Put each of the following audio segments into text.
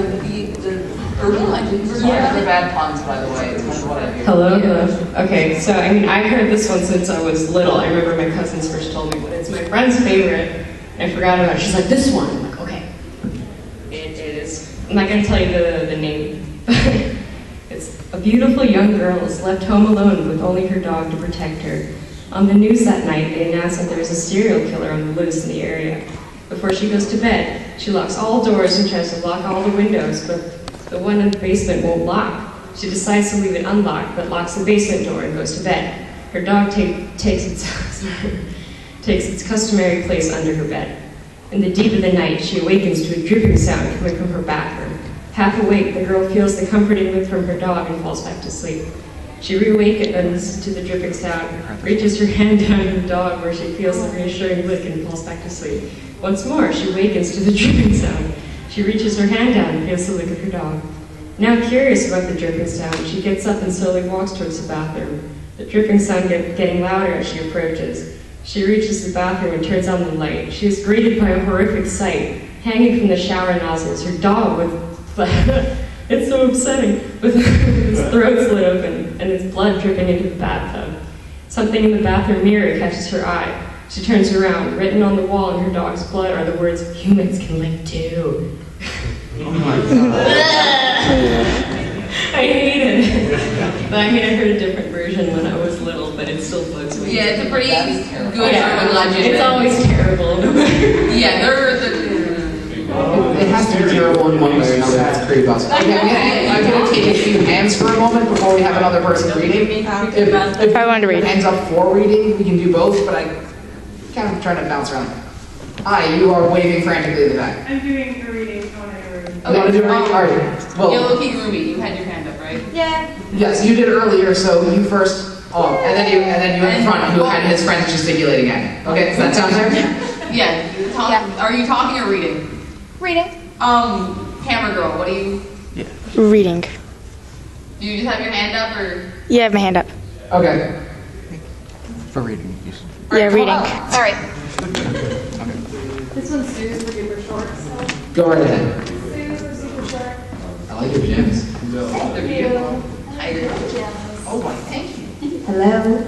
the urban legends are the bad puns, by the way. It's kind of what I do. Hello. Okay, so I mean, I've heard this one since I was little. I remember my cousins first told me, but it's my friend's favorite. I forgot about it. She's like, this one. I'm like, okay. It is. I'm not going to tell you the name. It's a beautiful young girl is left home alone with only her dog to protect her. On the news that night, they announced that there was a serial killer on the loose in the area. Before she goes to bed, she locks all doors and tries to lock all the windows, but the one in the basement won't lock. She decides to leave it unlocked, but locks the basement door and goes to bed. Her dog takes its customary place under her bed. In the deep of the night, she awakens to a dripping sound coming from her bathroom. Half awake, the girl feels the comforting lick from her dog and falls back to sleep. She reawakens to the dripping sound, reaches her hand down her dog where she feels the reassuring lick and falls back to sleep. Once more, she awakens to the dripping sound. She reaches her hand down and feels the lick of her dog. Now curious about the dripping sound, she gets up and slowly walks towards the bathroom. The dripping sound getting louder as she approaches. She reaches the bathroom and turns on the light. She is greeted by a horrific sight. Hanging from the shower nozzles, her dog with... it's so upsetting. With his throat slit open and his blood dripping into the bathtub. Something in the bathroom mirror catches her eye. She turns around. Written on the wall in her dog's blood are the words, "Humans can lick too." Oh my god. I hate it. But I mean, I heard a different version when I was little, but it still bugs me. Yeah, it's a pretty good urban legend. It's always terrible. Yeah, it has to be terrible in one way or another. That's Creepypasta. Okay, I'm gonna take a few hands for a moment before we have another person reading. If I wanted to read. Hands up for reading, we can do both, but I kind of trying to bounce around. Hi, you are waving frantically in the back. I'm doing a reading. I want to do a reading. You want to do a reading? All right. Well, Yellow Key Ruby, you had your hand up, right? Yeah. yes, you did earlier, so you first. Oh, and then you in front, who had his friends gesticulating at him. Okay, does that sound fair? Yeah. Are you talking or reading? Reading. Hammer Girl, what do you... Reading. Do you just have your hand up, or...? Yeah, I have my hand up. Okay. For reading, you should. Yeah, reading. All right. This one's super duper short, so. Go right ahead. Super short. I like your pajamas. Thank you. Tiger. Pajamas. Oh, my, thank you. Hello.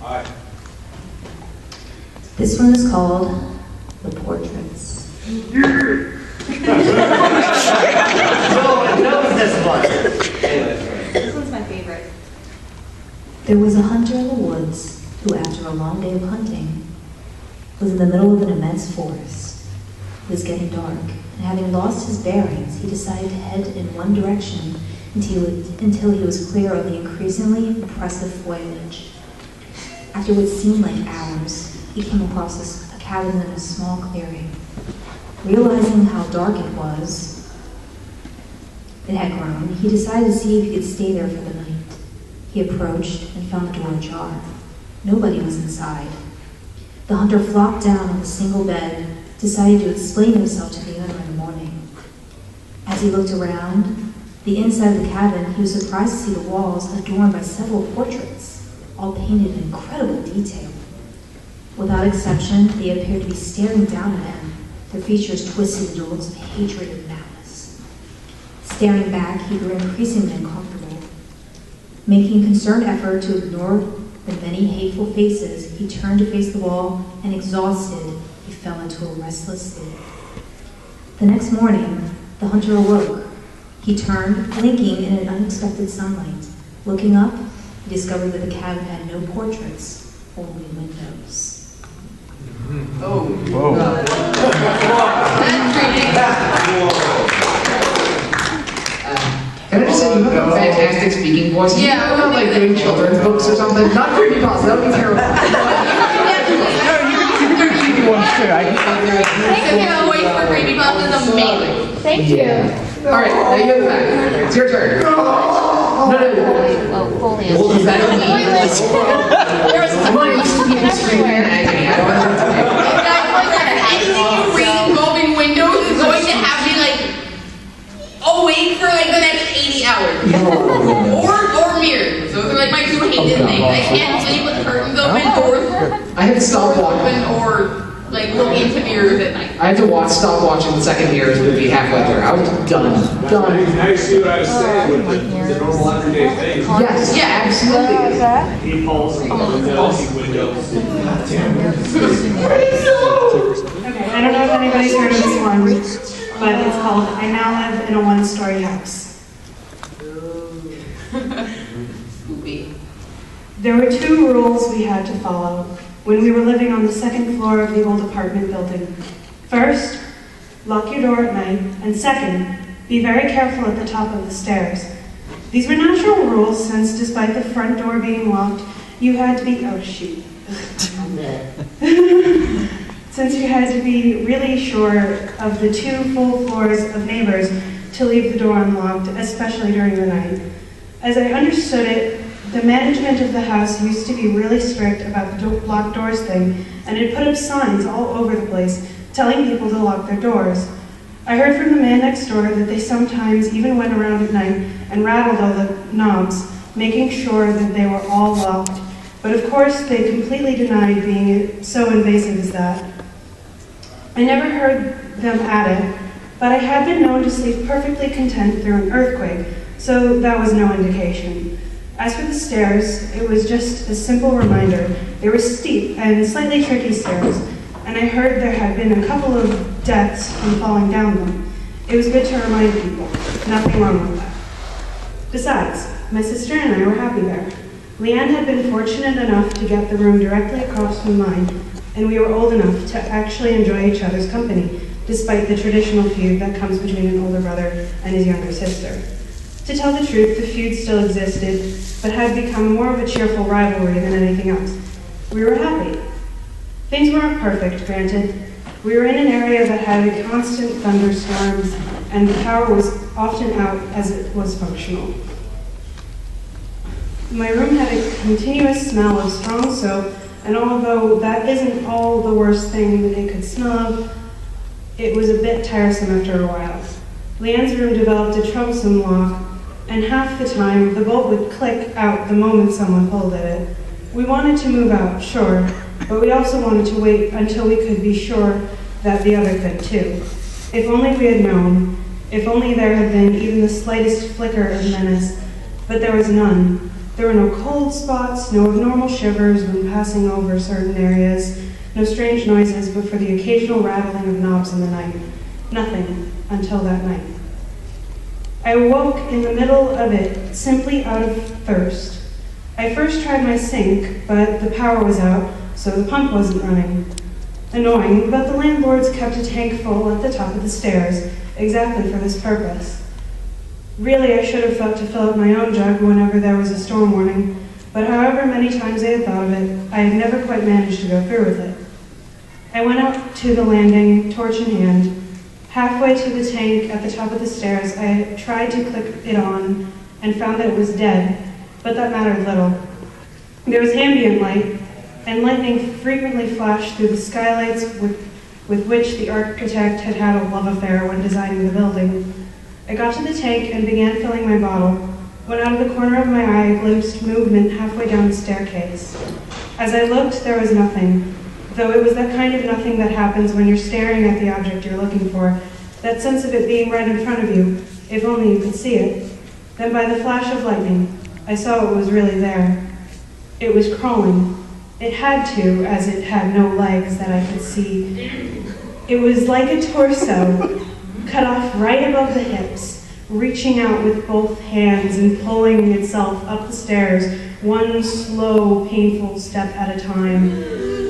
Hi. This one is called The Portraits. This one's my favorite. There was a hunter in the woods who, after a long day of hunting, was in the middle of an immense forest. It was getting dark, and having lost his bearings, he decided to head in one direction until he was clear of the increasingly impressive foliage. After what seemed like hours, he came across a cabin in a small clearing. Realizing how dark it had grown, he decided to see if he could stay there for the night. He approached and found the door ajar. Nobody was inside. The hunter flopped down on the single bed, deciding to explain himself to the owner in the morning. As he looked around the inside of the cabin, he was surprised to see the walls adorned by several portraits, all painted in incredible detail. Without exception, they appeared to be staring down at him, their features twisted into looks of hatred and malice. Staring back, he grew increasingly uncomfortable. Making a concerned effort to ignore the many hateful faces, he turned to face the wall, and exhausted, he fell into a restless sleep. The next morning, the hunter awoke. He turned, blinking in an unexpected sunlight. Looking up, he discovered that the cabin had no portraits, only windows. Oh. Whoa. Can I just say you have a fantastic speaking voice? Yeah. You know, like doing children's books or something? Not Creepypasta, that would be terrible. No, you can do cheeky ones too. Your voice for Creepypasta is amazing. Thank you. Alright, now you go back. It's your turn. No. Well, does that mean? I'm going to be in extreme agony. I don't know what to do. Anything you read involving windows is going to have me, like, awake for, like, the next 80 hours. Or mirrors. Those are, like, my two hated things. I can't sleep with curtains open, doors I had to stop walking. open, or, like, like look into mirrors at night. I had to stop watching the second Mirrors movie halfway through. I was done. Now you see what I was saying with the normal everyday things. Yes, Yeah. absolutely. He falls in windows. Okay, I don't know if anybody's heard of this one, but it's called I Now Live in a One-Story House. Spoopy. There were 2 rules we had to follow when we were living on the 2nd floor of the old apartment building. First, lock your door at night, and second, be very careful at the top of the stairs. These were natural rules since despite the front door being locked, you had to be, oh shoot. Since you had to be really sure of the 2 full floors of neighbors to leave the door unlocked, especially during the night. As I understood it, the management of the house used to be really strict about the locked doors thing, and had put up signs all over the place telling people to lock their doors. I heard from the man next door that they sometimes even went around at night and rattled all the knobs, making sure that they were all locked. But of course, they completely denied being so invasive as that. I never heard them at it, but I had been known to sleep perfectly content through an earthquake, so that was no indication. As for the stairs, it was just a simple reminder. They were steep and slightly tricky stairs, and I heard there had been a couple of deaths from falling down them. It was good to remind people, nothing wrong with that. Besides, my sister and I were happy there. Leanne had been fortunate enough to get the room directly across from mine, and we were old enough to actually enjoy each other's company, despite the traditional feud that comes between an older brother and his younger sister. To tell the truth, the feud still existed, but had become more of a cheerful rivalry than anything else. We were happy. Things weren't perfect, granted. We were in an area that had constant thunderstorms, and the power was often out as it was functional. My room had a continuous smell of strong soap, and although that isn't all the worst thing that it could smell of, it was a bit tiresome after a while. Leanne's room developed a troublesome lock, and half the time the bolt would click out the moment someone pulled at it. We wanted to move out, sure, but we also wanted to wait until we could be sure that the other could too. If only we had known, if only there had been even the slightest flicker of menace, but there was none. There were no cold spots, no abnormal shivers when passing over certain areas, no strange noises but for the occasional rattling of knobs in the night. Nothing until that night. I awoke in the middle of it, simply out of thirst. I first tried my sink, but the power was out, so the pump wasn't running. Annoying, but the landlords kept a tank full at the top of the stairs, exactly for this purpose. Really, I should have thought to fill up my own jug whenever there was a storm warning, but however many times I had thought of it, I had never quite managed to go through with it. I went out to the landing, torch in hand. Halfway to the tank at the top of the stairs, I tried to click it on and found that it was dead, but that mattered little. There was ambient light, and lightning frequently flashed through the skylights with which the architect had had a love affair when designing the building. I got to the tank and began filling my bottle, when out of the corner of my eye I glimpsed movement halfway down the staircase. As I looked, there was nothing, though it was that kind of nothing that happens when you're staring at the object you're looking for, that sense of it being right in front of you, if only you could see it. Then by the flash of lightning, I saw it was really there. It was crawling. It had to, as it had no legs that I could see. It was like a torso, cut off right above the hips, reaching out with both hands and pulling itself up the stairs, one slow, painful step at a time.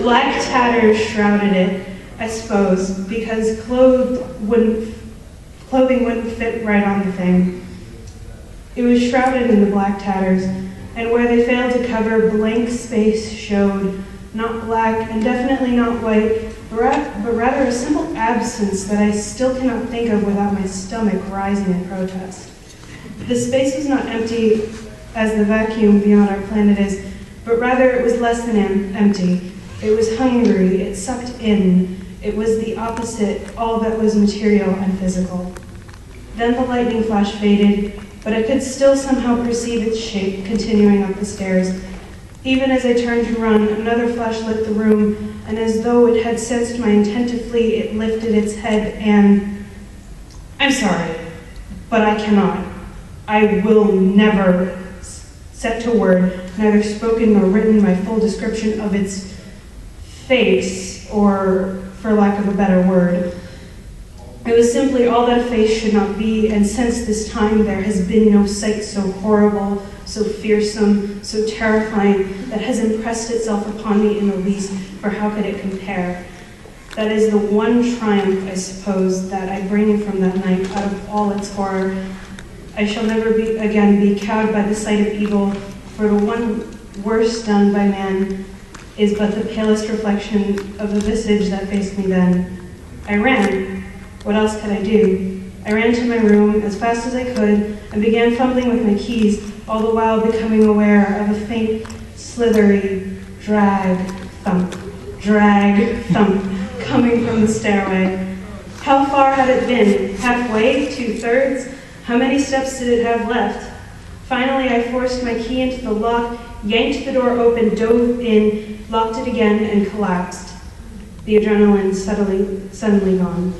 Black tatters shrouded it, I suppose, because clothing wouldn't fit right on the thing. It was shrouded in the black tatters, and where they failed to cover, blank space showed, not black and definitely not white, but rather a simple absence that I still cannot think of without my stomach rising in protest. The space was not empty as the vacuum beyond our planet is, but rather it was less than empty. It was hungry, it sucked in. It was the opposite, all that was material and physical. Then the lightning flash faded, but I could still somehow perceive its shape continuing up the stairs. Even as I turned to run, another flash lit the room, and as though it had sensed my intent to flee, it lifted its head and... I'm sorry, but I cannot. I will never set to word, neither spoken nor written, my full description of its face, or, for lack of a better word. It was simply all that a face should not be, and since this time there has been no sight so horrible, so fearsome, so terrifying, that has impressed itself upon me in the least, for how could it compare? That is the one triumph, I suppose, that I bring from that night out of all its horror. I shall never again be cowed by the sight of evil, for the one worst done by man is but the palest reflection of the visage that faced me then. I ran. What else could I do? I ran to my room as fast as I could and began fumbling with my keys, all the while becoming aware of a faint, slithery drag thump, coming from the stairway. How far had it been? Halfway? 2/3? How many steps did it have left? Finally, I forced my key into the lock, yanked the door open, dove in, locked it again, and collapsed. The adrenaline suddenly gone.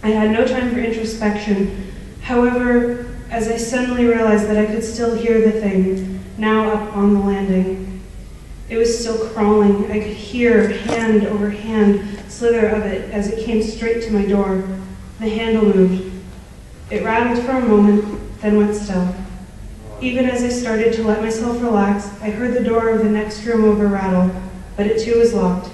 I had no time for introspection. However, as I suddenly realized that I could still hear the thing, now up on the landing. It was still crawling. I could hear hand over hand slither of it as it came straight to my door. The handle moved. It rattled for a moment, then went still. Even as I started to let myself relax, I heard the door of the next room over rattle, but it too was locked.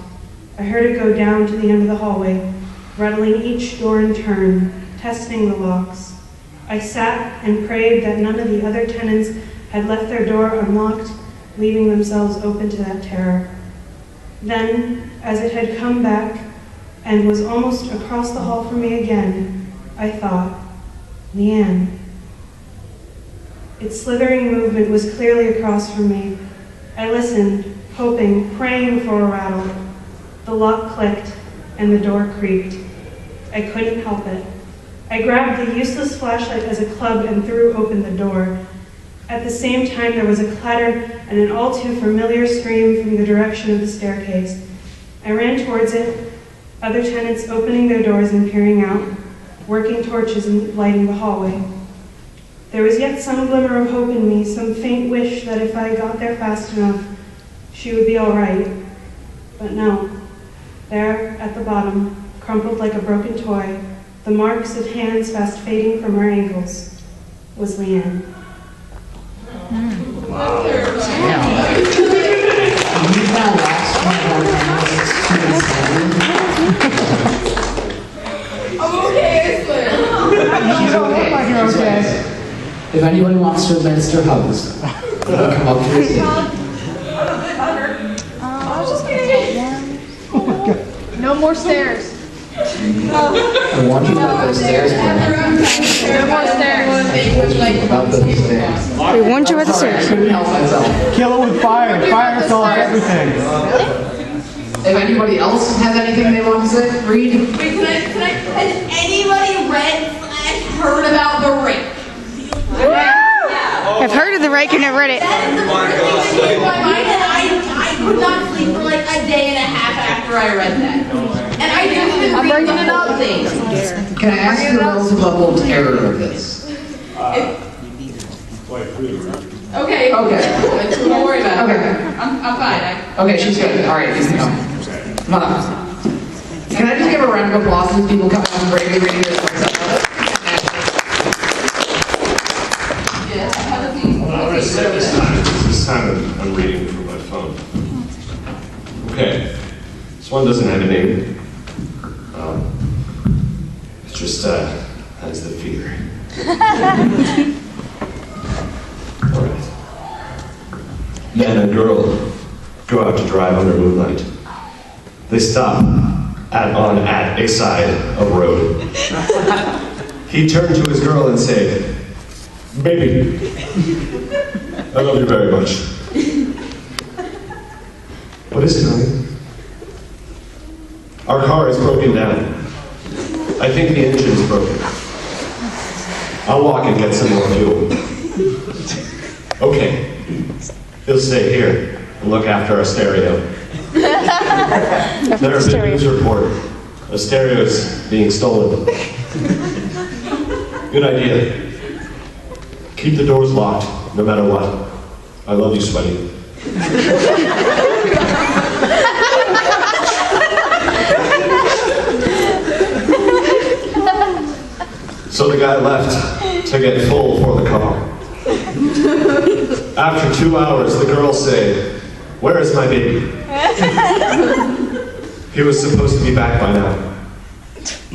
I heard it go down to the end of the hallway, rattling each door in turn, testing the locks. I sat and prayed that none of the other tenants had left their door unlocked, leaving themselves open to that terror. Then, as it had come back and was almost across the hall from me again, I thought, Leanne. Its slithering movement was clearly across from me. I listened, hoping, praying for a rattle. The lock clicked, and the door creaked. I couldn't help it. I grabbed the useless flashlight as a club and threw open the door. At the same time, there was a clatter and an all too familiar scream from the direction of the staircase. I ran towards it, other tenants opening their doors and peering out, working torches and lighting the hallway. There was yet some glimmer of hope in me, some faint wish that if I got there fast enough, she would be all right. But no. There, at the bottom, crumpled like a broken toy, the marks of hands fast fading from her ankles, was Leanne. Wow. Yeah. You got last one I'm okay, I swear. She's okay. You're okay. If anybody wants to administer hugs, come up to the stage. No more stairs. I want you to know those stairs. No more stairs. About those stairs. We warned you about the stairs. I couldn't help myself. Kill it with fire. Fire solves everything. If anybody else has anything they want to say, read. Wait, has anybody read/heard about the rape? I've heard of the rake and never read it. That is the first thing that came to my mind, and I could not sleep for like a day and a half after I read that. And I didn't even read the whole thing. Can I ask the relative level of terror of this? Okay. Okay. Don't worry about it. Okay. I'm fine. Okay, she's good. All right, you can go. Come on up. Can I just give a round of applause to these people coming up and bravely reading this book? All right, so this time I'm reading from my phone. Okay, this one doesn't have a name. It just has the fever. All right. Man and girl go out to drive under moonlight. They stop on a side of road. He turned to his girl and said, "Baby, I love you very much." "What is it, honey?" "Our car is broken down. I think the engine is broken. I'll walk and get some more fuel." "Okay, he'll stay here." and look after our stereo. There's a news report. A stereo is being stolen. Good idea. Keep the doors locked, no matter what. I love you, Sweaty. So the guy left to get full for the car. After 2 hours, the girls say, "Where is my baby?" He was supposed to be back by now.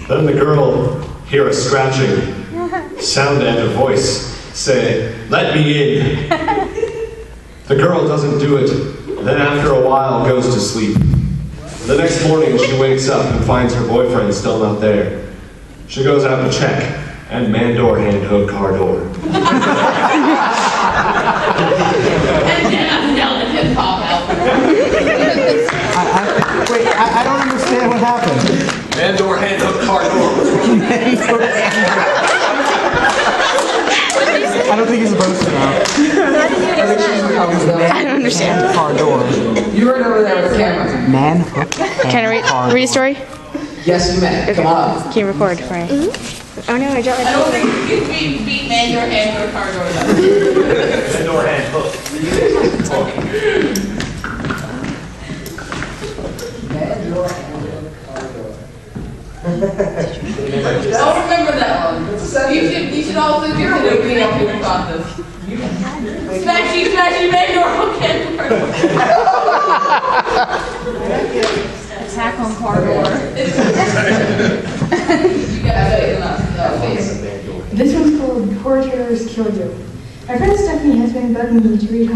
Then the girl hear a scratching sound and a voice say, "Let me in." The girl doesn't do it, and then after a while goes to sleep. The next morning she wakes up and finds her boyfriend still not there. She goes out to check, and man door hand hook car door. And then I'm yelling hip hop out. Wait, I don't understand what happened. Man door hand hook car door. I don't think he's supposed to know. I don't understand. Car door. You heard over there with the camera. Man hook. Can I read a story? Yes, you may. Come on. Can you record for me? Oh no, I dropped my I don't think you can beat man door hand or car door though. Man door hand hook. Don't remember that one. You should also do it opening up your process. Smashy, smashy, man door hook hand car door. Attack on car door. This one's called Horror Terrors Kill You. My friend Stephanie has been bugging me to read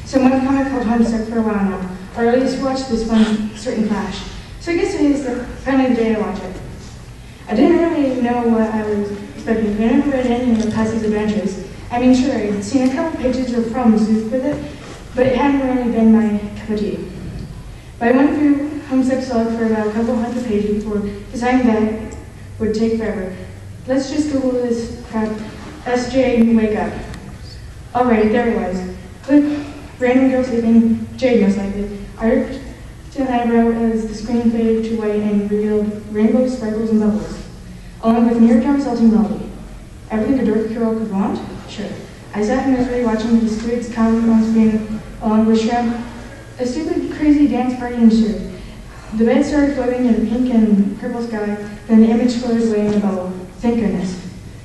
some webcomic called Homestuck for a while now, or at least watch this one certain Flash. So I guess today is finally the day to watch it. I didn't really know what I was expecting. I never read any of Patsy's adventures. I mean, sure, I'd seen a couple pages of problems with it, but it hadn't really been my cup of tea. But I went through Homestuck's log for about a couple hundred pages before deciding that it would take forever. Let's just Google this crap. SJ, wake up. Alright, there it was. Click, random girl sleeping, Jade most likely. I ripped an eyebrow as the screen faded to white and revealed rainbows, sparkles, and bubbles, along with near-term resulting melody. Everything a dorky girl could want? Sure. I sat in misery watching the squids come on screen along with Shrimp. A stupid, crazy dance party ensued. The bed started floating in a pink and purple sky, then the image floated away in a bubble. Thank goodness.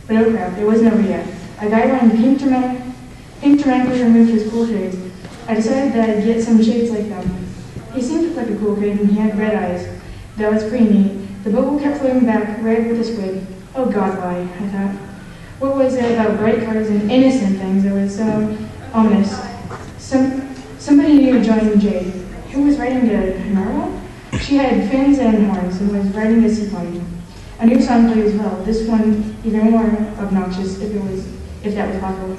But oh crap, it wasn't over yet. A guy wearing pink dramatically removed his cool shades. I decided that I'd get some shades like them. He seemed like a cool kid and he had red eyes. That was pretty neat. The bubble kept floating back, red with a squid. Oh god, why? I thought. What was it about bright colors and innocent things that was so ominous? Somebody new joined Jade. Who was riding a narwhal? She had fins and horns and was riding a seaplane. A new song played as well, this one even more obnoxious if that was possible.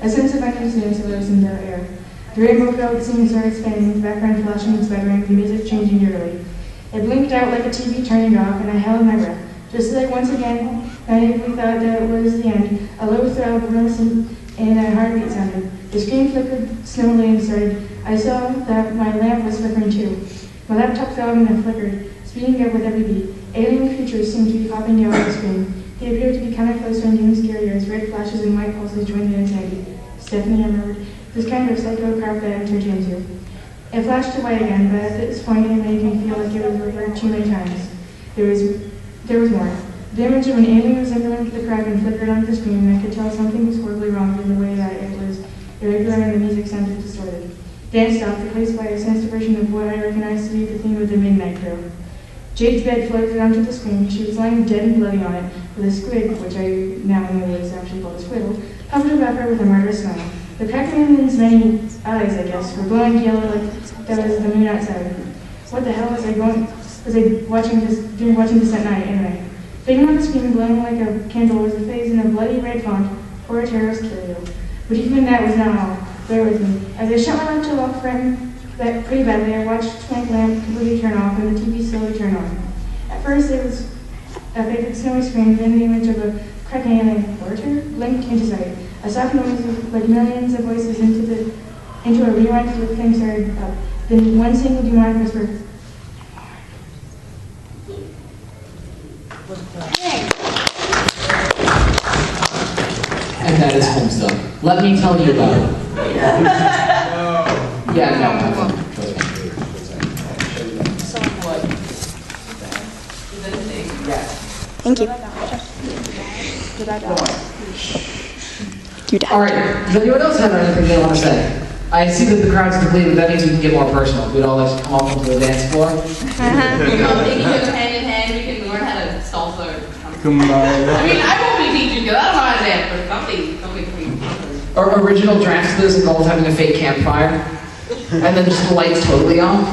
A sense of uneasiness arose in the air. The rainbow-filled scene started spinning, the background flashing and sputtering, the music changing yearly. It blinked out like a TV turning off, and I held my breath. Just like once again, naively thought that it was the end, a low throb reminiscent and a heartbeat sounded. The screen flickered slowly and started. I saw that my lamp was flickering too. My laptop fell and it flickered, speeding up with every beat. Alien creatures seemed to be popping out of the screen. They appeared to be coming closer and getting scarier as red flashes and white pulses joined in insanity. Stephanie murmured, this kind of psycho crap that I turned into. It flashed to white again, but at this point it made me feel like it was reversed too many times. There was more. The image of an alien resembling the crack and flickered onto the screen, and I could tell something was horribly wrong in the way that it was irregular and the music sounded distorted. Then it stopped, replaced by a sinister version of what I recognized to be the theme of the Midnight Crew. Jade's bed floated onto the screen. She was lying dead and bloody on it, with a squid, which I now know is actually called a squirrel, hovered above her with a murderous smile. The Kraken's many eyes, I guess, were glowing yellow like there was the moon outside. What the hell was I watching this at night, anyway? Fading on the screen, glowing like a candle, was a face in a bloody red font, Horror Terrors Kill You. But even that was not all. Bear with me. As I shut my laptop frame pretty badly, I watched the twink lamp completely turn off and the TV slowly turn on. At first, it was a faded snowy screen, then the image of a cracking alien horror blinked into sight. A soft noise like millions of voices into the into a rewind to the flame started up. Then one single demonic whisper. And that is Homestuck. Let me tell you about it. Yeah, no. Thank you. You died. Alright, does anyone else have anything they want to say? I see that the crowd's depleted, that means we can get more personal. We'd all like to come up onto the dance floor. We can all take each other hand in hand, we can learn how to salsa or something. I mean, I won't be teaching because I don't know how to dance, but something please. Our original draft for this involves having a fake campfire, and then just the lights totally off,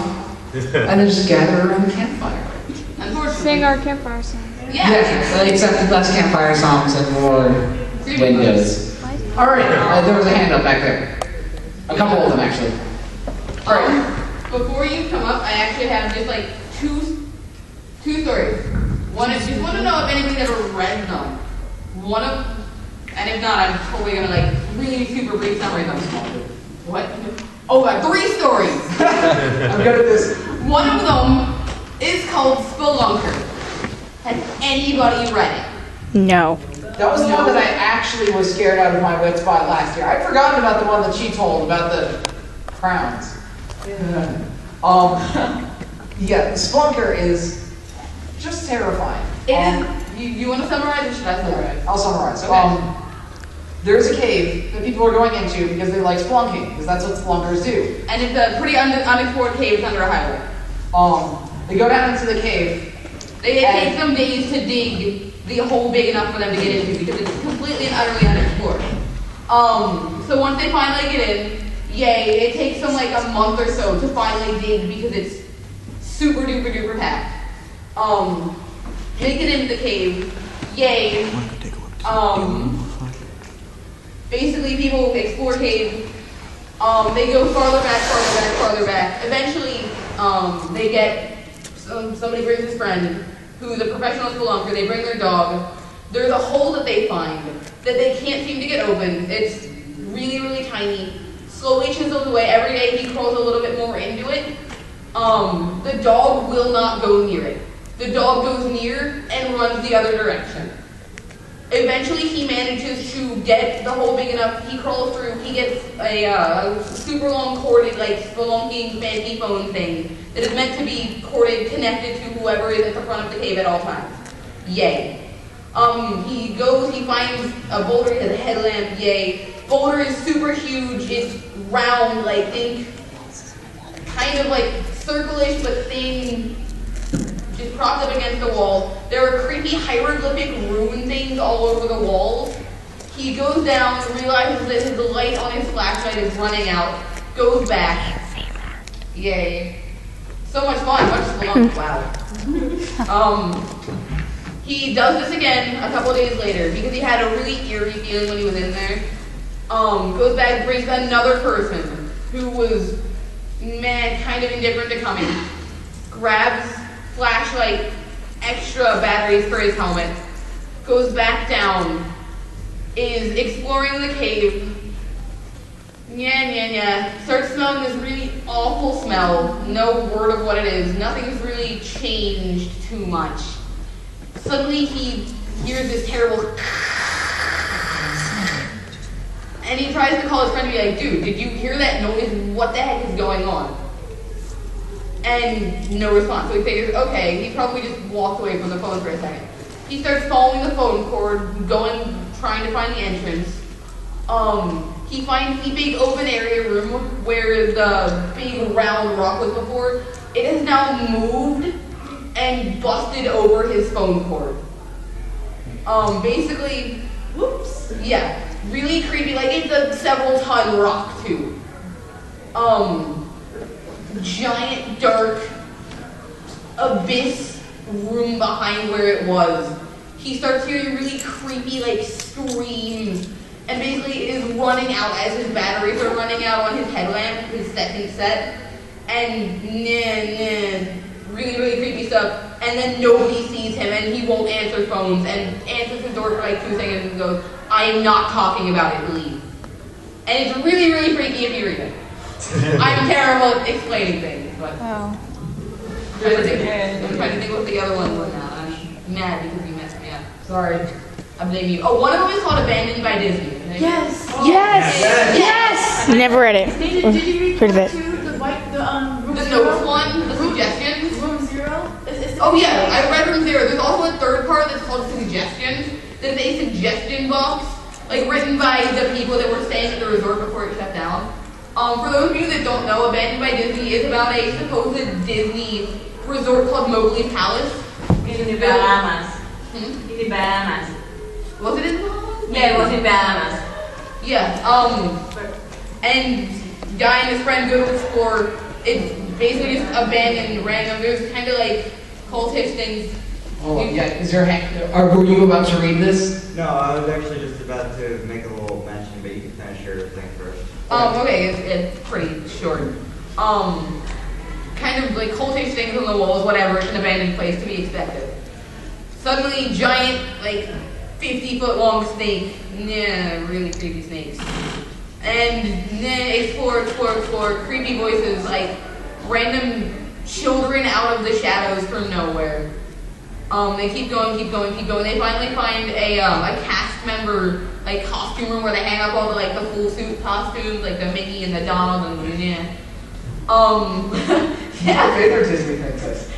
and then just gather around the campfire. Unfortunately. Sing our campfire song. Yeah, except less campfire songs and more windows. Alright, there was a hand up back there. A couple of them, actually. Alright. Before you come up, I actually have just like two stories. One is, just want to know if anybody's ever read them. And if not, I'm totally gonna like really super brief summary them. What? Oh, I got 3 stories. I'm good at this. One of them is called Spelunker. Has anybody read it? No. That was the one that I actually was scared out of my wits by last year. I'd forgotten about the one that she told about the crowns. Yeah, Spelunker is just terrifying. You want to summarize or should I summarize? I'll summarize. Okay. There's a cave that people are going into because they like spelunking, because that's what spelunkers do. And it's a pretty unexplored cave. It's under a highway. They go down into the cave. It takes them days to dig the hole big enough for them to get into because it's completely and utterly unexplored. So once they finally get in, yay, it takes them like a month or so to finally dig because it's super duper duper packed. Make it into the cave, yay. Basically people explore cave, they go farther back. Eventually, they get, somebody brings his friend, who's a professional spelunker, they bring their dog. There's a hole that they find that they can't seem to get open. It's really, really tiny. Slowly chisels away. Every day he crawls a little bit more into it. The dog will not go near it. The dog goes near and runs the other direction. Eventually he manages to get the hole big enough, he crawls through, he gets a super long corded, like spelunking fancy phone thing that is meant to be corded, connected to whoever is at the front of the cave at all times. Yay. He goes, he finds a boulder, he has a headlamp, yay. Boulder is super huge, it's round, like think, kind of like circle-ish but thin, just propped up against the wall. There are creepy hieroglyphic rune things all over the walls. He goes down, realizes that his light on his flashlight is running out, goes back. Yay. So much fun, much spelunk, wow. He does this again a couple days later because he had a really eerie feeling when he was in there. Goes back, brings another person who was, kind of indifferent to coming. Grabs flashlight, extra batteries for his helmet, goes back down, is exploring the cave, starts smelling this really awful smell, no word of what it is, nothing's really changed too much. Suddenly he hears this terrible and he tries to call his friend to be like, dude, did you hear that noise? What the heck is going on? And no response. So he figures, okay, he probably just walked away from the phone for a second. He starts following the phone cord, trying to find the entrance. He finds the big open area room where the big round rock was before. It has now moved and busted over his phone cord. Basically, whoops, yeah, really creepy. Like it's a several ton rock too. Giant dark abyss room behind where it was. He starts hearing really creepy like screams and basically is running out as his batteries are running out on his headlamp, his second set, and really, really creepy stuff. And then nobody sees him and he won't answer phones and answers the door for like 2 seconds and goes, I am not talking about it, leave. And it's really, really freaky if you read it. I'm terrible at explaining things, but Oh. I'm trying to think what the other one was now. I'm mad because you messed me up. Sorry. I'm blaming you. Oh, one of them is called Abandoned by Disney. Yes. Yes. Yes. Never read it. Did you read Heard of part it. 2, room The zero? notes one, the suggestions. Room 0? Oh yeah, I read Room Zero. There's also a third part that's called Suggestions. That's a suggestion box, like written by the people that were staying at the resort before it shut down. For those of you that don't know, Abandoned by Disney is about a supposed Disney resort called Mowgli Palace. In the Bahamas. Hmm? In the Bahamas. Was it in the Bahamas? Yeah, it was in Bahamas. Yeah, and Guy and his friend go to explore. It's basically just abandoned random. There's kind of like cultish things. Oh, yeah, is your hand, or were you about to read this? No, I was actually just about to make a little mention, but you can finish your thing first. Okay, it's pretty short. Kind of like cultish things on the walls, whatever. It's an abandoned place to be expected. Suddenly, giant, like 50-foot long snake. Yeah, really creepy snakes. And then explore. Creepy voices, like random children out of the shadows from nowhere. They keep going. They finally find a cast member like costume room where they hang up all the full suit costumes, like the Mickey and the Donald and yeah. Yeah. Favorite Disney princess.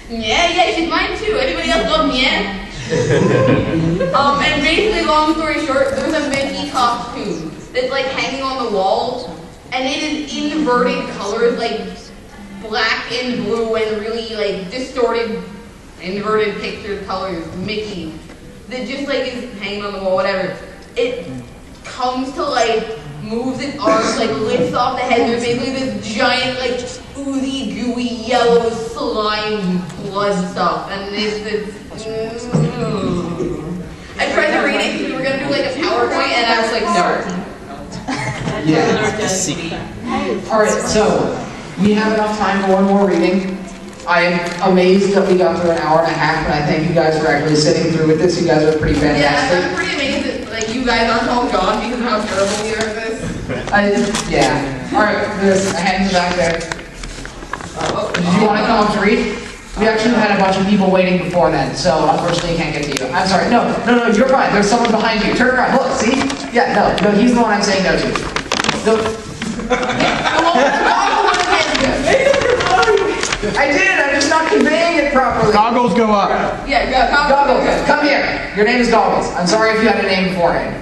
Yeah, she's mine too. Anybody else love yeah? And basically, long story short, there's a Mickey costume that's like hanging on the wall, and it is inverted colors, like black and blue, and really like distorted, inverted pictured colors. Mickey that just like is hanging on the wall, whatever. It comes to life, moves its arms, like lifts off the head. There's basically this giant, like oozy, gooey, yellow slime blood stuff, and it's I tried to read it because we were gonna do like a PowerPoint, and I was like, no. Yeah. All right, so we have enough time for one more reading. I am amazed that we got through an hour and a half, and I thank you guys for actually sitting through with this. You guys are pretty fantastic. Yeah, I'm pretty amazed that like you guys aren't all gone because of how terrible we are at this. Yeah. All right, there's a hand in the back there. Did you want to come up to read? We actually had a bunch of people waiting before then, so unfortunately can't get to you. I'm sorry. No, you're fine. There's someone behind you. Turn around. Look, see? Yeah, no, he's the one I'm saying no to. I did. I'm just not conveying it properly. Goggles go up. Yeah, Goggles. Come here. Your name is Goggles. I'm sorry if you had a name beforehand.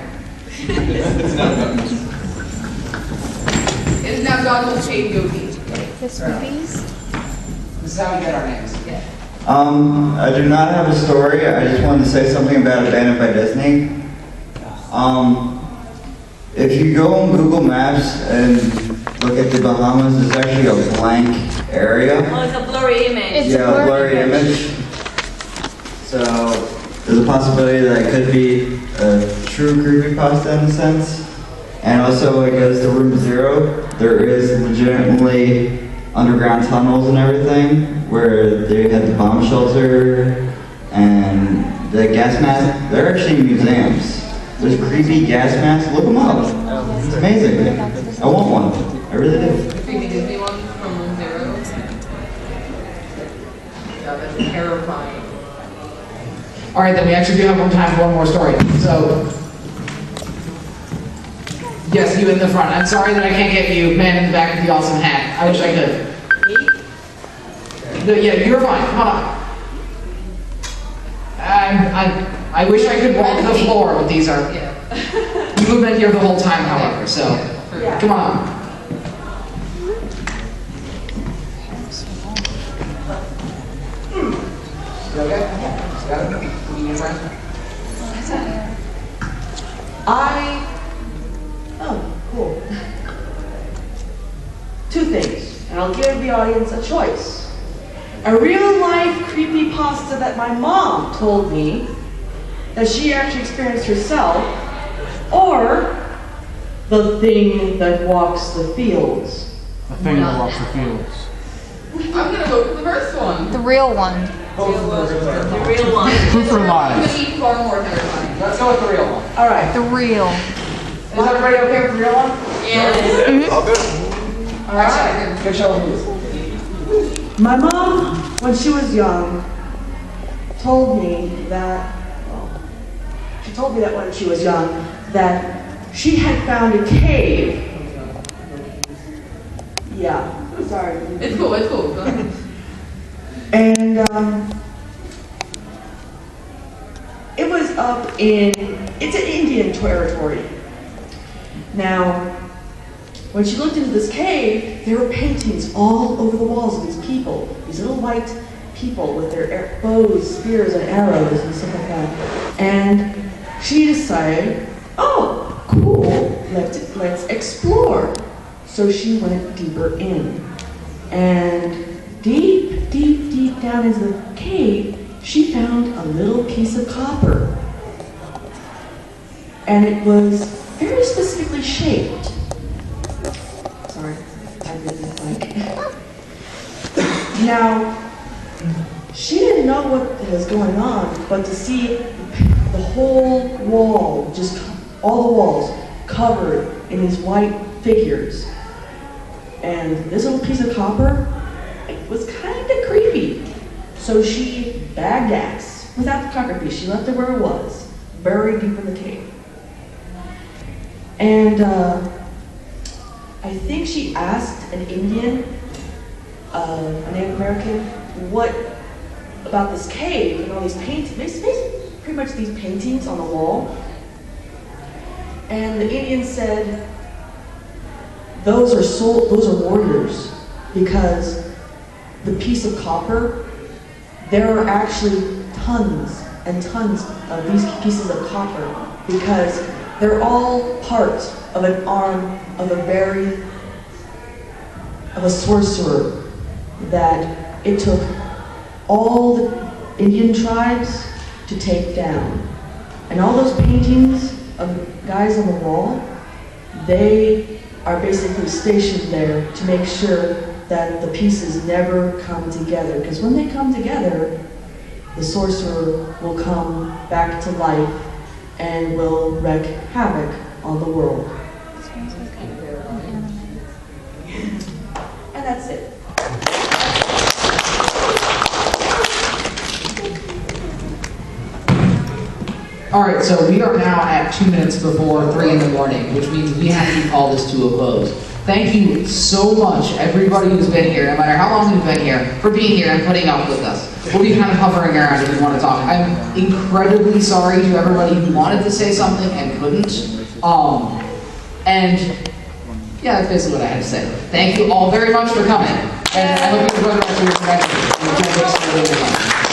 It's now Goggles Shade Goatee. This movies? This is how we get our names. Yeah. I do not have a story. I just wanted to say something about Abandoned by Disney. If you go on Google Maps and look at the Bahamas, there's actually a blank area. Oh, it's a blurry image. Yeah, a blurry image. So there's a possibility that it could be a true creepypasta in a sense. And also, I guess the Room Zero, there is legitimately underground tunnels and everything where they had the bomb shelter and the gas mask. They're actually museums. There's creepy gas masks. Look them up. It's amazing. I want one. I really do. The creepy Disney ones from Room Zero. Yeah, that's terrifying. All right, then we actually do have more time for one more story. So, yes, you in the front. I'm sorry that I can't get you, man in the back with the awesome hat. I wish I could. No, yeah, you're fine. Come on. I wish I could walk the floor, but these are. Yeah. You've been here the whole time, however. So, come on. You okay? Got it? You need a friend? Oh, cool. Two things, and I'll give the audience a choice. A real-life creepypasta that my mom told me that she actually experienced herself, or the thing that walks the fields. The thing that walks the fields. I'm gonna go for the first one. The real one. The real one. Proof or It's lies? gonna be far more terrifying. Let's go with the real one. All right. The real. Is everybody okay with the real one? Yeah. All good. All right, good show, please. My mom, when she was young, told me that, she told me that when she was young, that she had found a cave. Yeah, sorry. It's cool, it's cool. Go ahead. And it was up in, it's an Indian territory. Now, when she looked into this cave, there were paintings all over the walls of these people, these little white people with their bows, spears, and arrows and stuff like that. And she decided, oh, cool, let's explore. So she went deeper in. And deep, deep, deep down into the cave, she found a little piece of copper. And it was very specifically shaped. Sorry, I didn't like. Now, she didn't know what was going on, but to see the whole wall, just all the walls covered in these white figures, and this little piece of copper, it was kind of creepy. So she bagged ass without the copper piece. She left it where it was, buried deep in the cave. And I think she asked an Indian, a Native American, what about this cave and all these paintings, pretty much these paintings on the wall. And the Indian said, those are warriors, because the piece of copper, there are actually tons and tons of these pieces of copper, because they're all part of an arm of a sorcerer that it took all the Indian tribes to take down. And all those paintings of guys on the wall, they are basically stationed there to make sure that the pieces never come together. Because when they come together, the sorcerer will come back to life and will wreak havoc on the world. And that's it. All right, so we are now at 2 minutes before 3 in the morning, which means we have to call this to a close. Thank you so much, everybody who's been here, no matter how long you've been here, for being here and putting up with us. We'll be kind of hovering around if you want to talk. I'm incredibly sorry to everybody who wanted to say something and couldn't. And yeah, that's basically what I had to say. Thank you all very much for coming. And I hope you enjoy the rest of your convention.